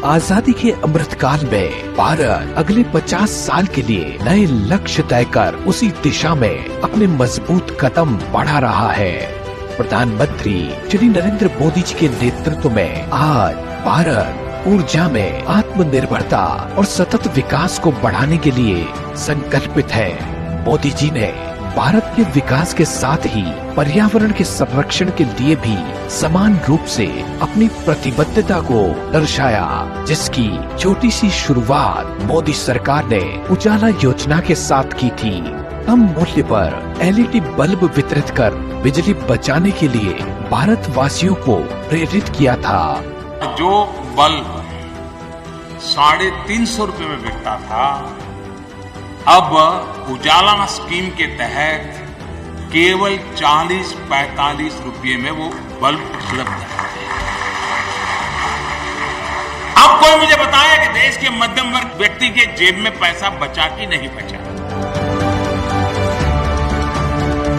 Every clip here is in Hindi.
आजादी के अमृत काल में भारत अगले 50 साल के लिए नए लक्ष्य तय कर उसी दिशा में अपने मजबूत कदम बढ़ा रहा है। प्रधानमंत्री श्री नरेंद्र मोदी जी के नेतृत्व में आज भारत ऊर्जा में आत्मनिर्भरता और सतत विकास को बढ़ाने के लिए संकल्पित है। मोदी जी ने भारत के विकास के साथ ही पर्यावरण के संरक्षण के लिए भी समान रूप से अपनी प्रतिबद्धता को दर्शाया, जिसकी छोटी सी शुरुआत मोदी सरकार ने उजाला योजना के साथ की थी। कम मूल्य पर एलईडी बल्ब वितरित कर बिजली बचाने के लिए भारतवासियों को प्रेरित किया था। जो बल्ब 350 रुपए में बिकता था, अब उजाला स्कीम के तहत केवल 40-45 रुपये में वो बल्ब उपलब्ध है। अब कोई मुझे बताया कि देश के मध्यम वर्ग व्यक्ति के जेब में पैसा बचा कि नहीं बचा।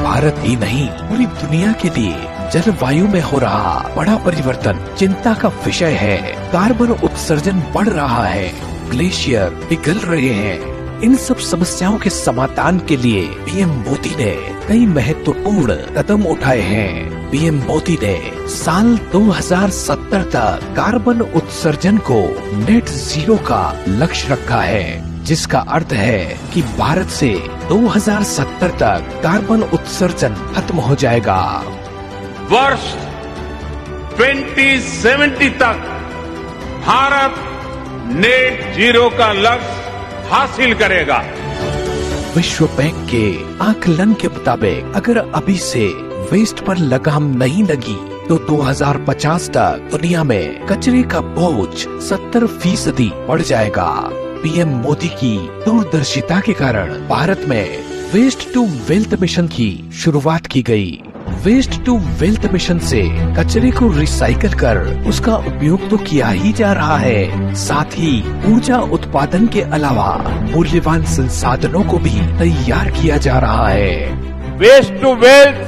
भारत ही नहीं, पूरी दुनिया के लिए जलवायु में हो रहा बड़ा परिवर्तन चिंता का विषय है। कार्बन उत्सर्जन बढ़ रहा है, ग्लेशियर पिघल रहे हैं। इन सब समस्याओं के समाधान के लिए पीएम मोदी ने कई महत्वपूर्ण कदम उठाए हैं। पीएम मोदी ने साल 2070 तक कार्बन उत्सर्जन को नेट जीरो का लक्ष्य रखा है, जिसका अर्थ है कि भारत से 2070 तक कार्बन उत्सर्जन खत्म हो जाएगा। वर्ष 2070 तक भारत नेट जीरो का लक्ष्य हासिल करेगा। विश्व बैंक के आकलन के मुताबिक अगर अभी से वेस्ट पर लगाम नहीं लगी तो 2050 तक दुनिया में कचरे का बोझ 70% बढ़ जाएगा। पीएम मोदी की दूरदर्शिता के कारण भारत में वेस्ट टू वेल्थ मिशन की शुरुआत की गई। वेस्ट टू वेल्थ मिशन से कचरे को रिसाइकल कर उसका उपयोग तो किया ही जा रहा है, साथ ही ऊर्जा उत्पादन के अलावा मूल्यवान संसाधनों को भी तैयार किया जा रहा है। वेस्ट टू वेल्थ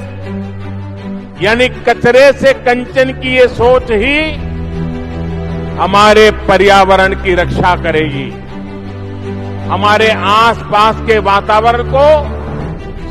यानी कचरे से कंचन की ये सोच ही हमारे पर्यावरण की रक्षा करेगी, हमारे आसपास के वातावरण को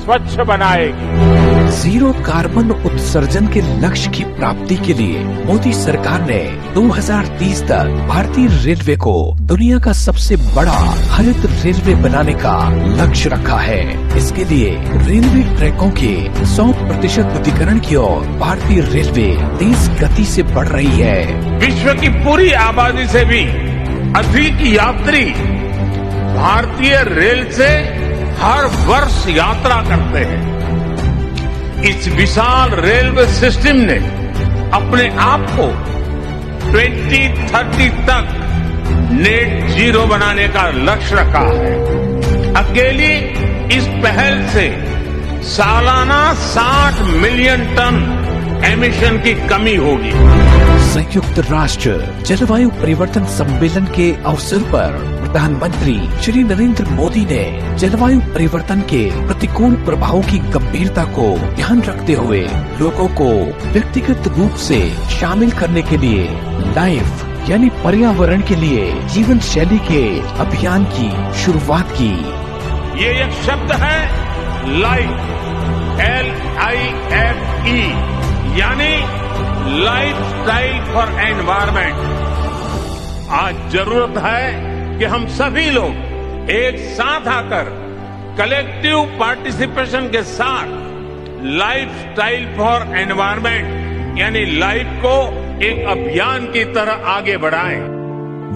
स्वच्छ बनाएगी। जीरो कार्बन उत्सर्जन के लक्ष्य की प्राप्ति के लिए मोदी सरकार ने 2030 तक भारतीय रेलवे को दुनिया का सबसे बड़ा हरित रेलवे बनाने का लक्ष्य रखा है। इसके लिए रेलवे ट्रैकों के 100% उद्यीकरण की ओर भारतीय रेलवे तेज गति से बढ़ रही है। विश्व की पूरी आबादी से भी अधिक यात्री भारतीय रेल से हर वर्ष यात्रा करते हैं। इस विशाल रेलवे सिस्टम ने अपने आप को 2030 तक नेट जीरो बनाने का लक्ष्य रखा है। अकेली इस पहल से सालाना 60 मिलियन टन एमिशन की कमी होगी। संयुक्त राष्ट्र जलवायु परिवर्तन सम्मेलन के अवसर पर प्रधानमंत्री श्री नरेंद्र मोदी ने जलवायु परिवर्तन के प्रतिकूल प्रभावों की गंभीरता को ध्यान रखते हुए लोगों को व्यक्तिगत रूप से शामिल करने के लिए लाइफ यानी पर्यावरण के लिए जीवन शैली के अभियान की शुरुआत की। ये एक शब्द है लाइफ, LIFE यानी लाइफ स्टाइल फॉर एनवायरमेंट। आज जरूरत है कि हम सभी लोग एक साथ आकर कलेक्टिव पार्टिसिपेशन के साथ लाइफ स्टाइल फॉर एनवायरमेंट यानी लाइफ को एक अभियान की तरह आगे बढ़ाएं।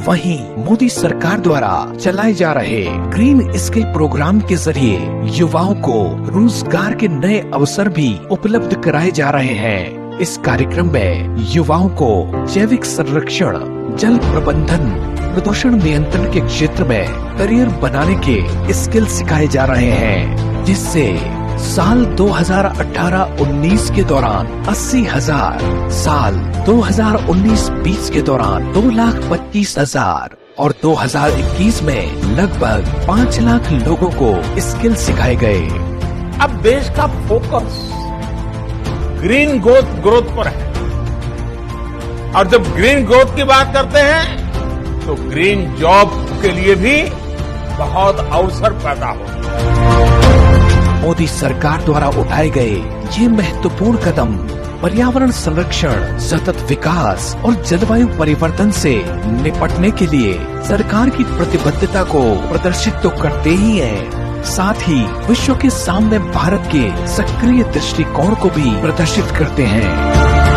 वहीं मोदी सरकार द्वारा चलाए जा रहे ग्रीन स्किल प्रोग्राम के जरिए युवाओं को रोजगार के नए अवसर भी उपलब्ध कराए जा रहे हैं। इस कार्यक्रम में युवाओं को जैविक संरक्षण, जल प्रबंधन, प्रदूषण नियंत्रण के क्षेत्र में करियर बनाने के स्किल सिखाए जा रहे हैं, जिससे साल 2018-19 के दौरान 80,000, साल 2019-20 के दौरान 2,25,000 और 2021 में लगभग 5 लाख लोगों को स्किल सिखाए गए। अब देश का फोकस ग्रीन ग्रोथ पर है, और जब ग्रीन ग्रोथ की बात करते हैं तो ग्रीन जॉब के लिए भी बहुत अवसर पैदा होंगे। मोदी सरकार द्वारा उठाए गए ये महत्वपूर्ण कदम पर्यावरण संरक्षण, सतत विकास और जलवायु परिवर्तन से निपटने के लिए सरकार की प्रतिबद्धता को प्रदर्शित तो करते ही हैं, साथ ही विश्व के सामने भारत के सक्रिय दृष्टिकोण को भी प्रदर्शित करते हैं।